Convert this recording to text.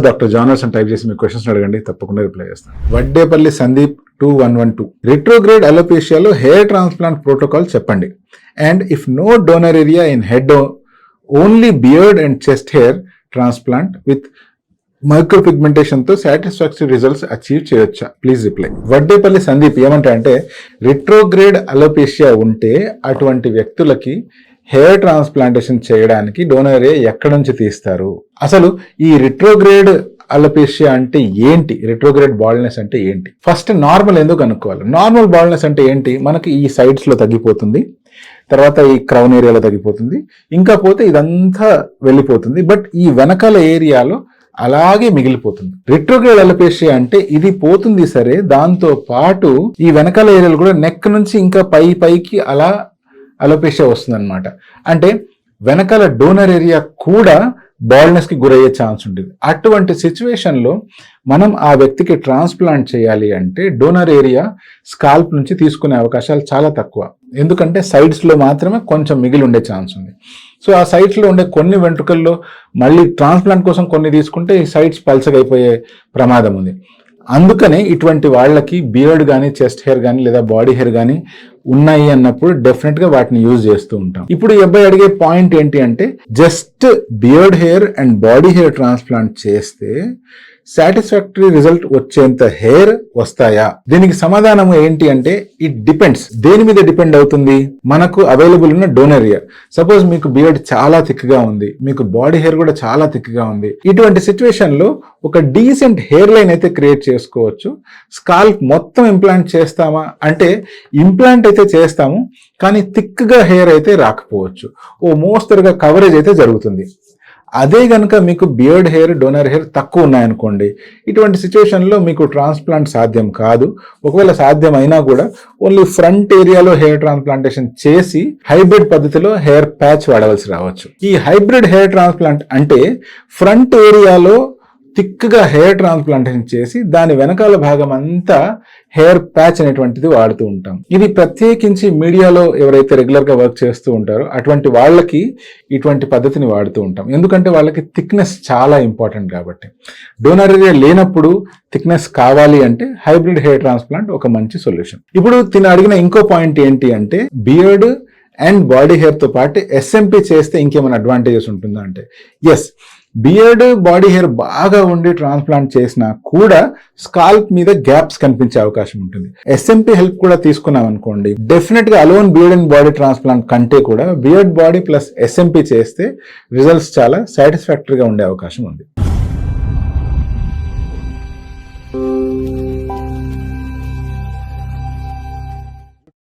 #Dr. Jonas అని type చేసి మీ questions అడగండి, తప్పకుండా రిప్లై చేస్తాను. వడ్డేపల్లి సందీప్ 2112 రిట్రోగ్రేడ్ అలోపేషియాలో హెయిర్ ట్రాన్స్ప్లాంట్ ప్రోటోకాల్ చెప్పండి. And if no donor area in head, only beard and chest hair transplant with micropigmentation తో సాటిస్ఫాక్టరీ రిజల్ట్స్ అచీవ్ చేయొచ్చా? Please reply. వడ్డేపల్లి సందీప్ ఏమంటే రిట్రోగ్రేడ్ అలోపేషియా ఉంటే అటువంటి వ్యక్తులకి హెయిర్ ట్రాన్స్ప్లాంటేషన్ చేయడానికి డోనర్ ఏరియా ఎక్కడి నుంచి తీస్తారు? అసలు ఈ రిట్రోగ్రేడ్ అలోపేషియా అంటే ఏంటి, రిట్రోగ్రేడ్ బాల్డ్నెస్ అంటే ఏంటి? ఫస్ట్ నార్మల్ ఎందుకు కనుక్కోవాలి. నార్మల్ బాల్డ్నెస్ అంటే ఏంటి? మనకి ఈ సైడ్స్ లో తగ్గిపోతుంది, తర్వాత ఈ క్రౌన్ ఏరియాలో తగ్గిపోతుంది, ఇంకా పోతే ఇదంతా వెళ్ళిపోతుంది, బట్ ఈ వెనకాల ఏరియాలో అలాగే మిగిలిపోతుంది. రిట్రోగ్రేడ్ అలోపేషియా అంటే ఇది పోతుంది సరే, దాంతో పాటు ఈ వెనకాల ఏరియాలు కూడా నెక్ నుంచి ఇంకా పైకి అలా అలోపేషియా వస్తుంది అనమాట. అంటే వెనకాల డోనర్ ఏరియా కూడా బాల్డ్నెస్ కి గురయ్యే ఛాన్స్ ఉంటుంది. అటువంటి సిచ్యువేషన్ లో మనం ఆ వ్యక్తికి ట్రాన్స్ప్లాంట్ చేయాలి అంటే డోనర్ ఏరియా స్కాల్ప్ నుంచి తీసుకునే అవకాశాలు చాలా తక్కువ. ఎందుకంటే సైడ్స్ లో మాత్రమే కొంచెం మిగిలి ఉండే ఛాన్స్ ఉంది. సో ఆ సైడ్స్ లో ఉండే కొన్ని వెంట్రుకల్లో మళ్ళీ ట్రాన్స్ప్లాంట్ కోసం కొన్ని తీసుకుంటే ఈ సైడ్స్ పల్చగైపోయే ప్రమాదం ఉంది. అందుకనే ఇటువంటి వాళ్ళకి బియర్డ్ కానీ, చెస్ట్ హెయిర్ కానీ లేదా బాడీ హెయిర్ కానీ ఉన్నాయి అన్నప్పుడు డెఫినెట్ గా వాటిని యూజ్ చేస్తూ ఉంటాం. ఇప్పుడు ఈ అబ్బాయి అడిగే పాయింట్ ఏంటి అంటే, just beard hair and body hair transplant చేస్తే సాటిస్ఫాక్టరీ రిజల్ట్ వచ్చేంత హెయిర్ వస్తాయా? దీనికి సమాధానం ఏంటి అంటే, ఇట్ డిపెండ్స్. దేని మీద డిపెండ్ అవుతుంది? మనకు అవైలబుల్ ఉన్న డోనర్ ఏరియా. సపోజ్ మీకు బియర్డ్ చాలా థిక్ గా ఉంది, మీకు బాడీ హెయిర్ కూడా చాలా థిక్ గా ఉంది, ఇటువంటి సిచ్యువేషన్ లో ఒక డీసెంట్ హెయిర్ లైన్ అయితే క్రియేట్ చేసుకోవచ్చు. స్కాల్ప్ మొత్తం ఇంప్లాంట్ చేస్తామా అంటే, ఇంప్లాంట్ అయితే చేస్తాము, కానీ థిక్ గా హెయిర్ అయితే రాకపోవచ్చు. మోస్తరుగా కవరేజ్ అయితే జరుగుతుంది. అదే గనుక మీకు బియర్డ్ హెయిర్, డోనర్ హెయిర్ తక్కువ ఉన్నాయనుకోండి, ఇటువంటి సిచ్యువేషన్లో మీకు ట్రాన్స్ప్లాంట్ సాధ్యం కాదు. ఒకవేళ సాధ్యం అయినా కూడా ఓన్లీ ఫ్రంట్ ఏరియాలో హెయిర్ ట్రాన్స్ప్లాంటేషన్ చేసి హైబ్రిడ్ పద్ధతిలో హెయిర్ ప్యాచ్ వాడవలసి రావచ్చు. ఈ హైబ్రిడ్ హెయిర్ ట్రాన్స్ప్లాంట్ అంటే ఫ్రంట్ ఏరియాలో థిక్గా హెయిర్ ట్రాన్స్ప్లాంటేషన్ చేసి దాని వెనకాల భాగం అంతా హెయిర్ ప్యాచ్ అనేటువంటిది వాడుతూ ఉంటాం. ఇది ప్రత్యేకించి మీడియాలో ఎవరైతే రెగ్యులర్ గా వర్క్ చేస్తూ ఉంటారో అటువంటి వాళ్ళకి ఇటువంటి పద్ధతిని వాడుతూ ఉంటాం. ఎందుకంటే వాళ్ళకి థిక్నెస్ చాలా ఇంపార్టెంట్ కాబట్టి. డోనర్ ఏరియా లేనప్పుడు థిక్నెస్ కావాలి అంటే హైబ్రిడ్ హెయిర్ ట్రాన్స్ప్లాంట్ ఒక మంచి సొల్యూషన్. ఇప్పుడు తిన అడిగిన ఇంకో పాయింట్ ఏంటి అంటే, బియర్డ్ అండ్ బాడీ హెయిర్ తో పాటు ఎస్ఎంపీ చేస్తే ఇంకేమైనా అడ్వాంటేజెస్ ఉంటుందా అంటే, ఎస్. బియర్డ్, బాడీ హెయిర్ బాగా ఉండి ట్రాన్స్ప్లాంట్ చేసినా కూడా స్కాల్ప్ మీద గ్యాప్స్ కనిపించే అవకాశం ఉంటుంది. ఎస్ఎంపీ హెల్ప్ కూడా తీసుకున్నాం అనుకోండి, డెఫినెట్ గా alone beard and body transplant కంటే కూడా బియర్డ్ బాడీ ప్లస్ ఎస్ఎంపీ చేస్తే రిజల్ట్స్ చాలా సాటిస్ఫాక్టరీగా ఉండే అవకాశం ఉంది.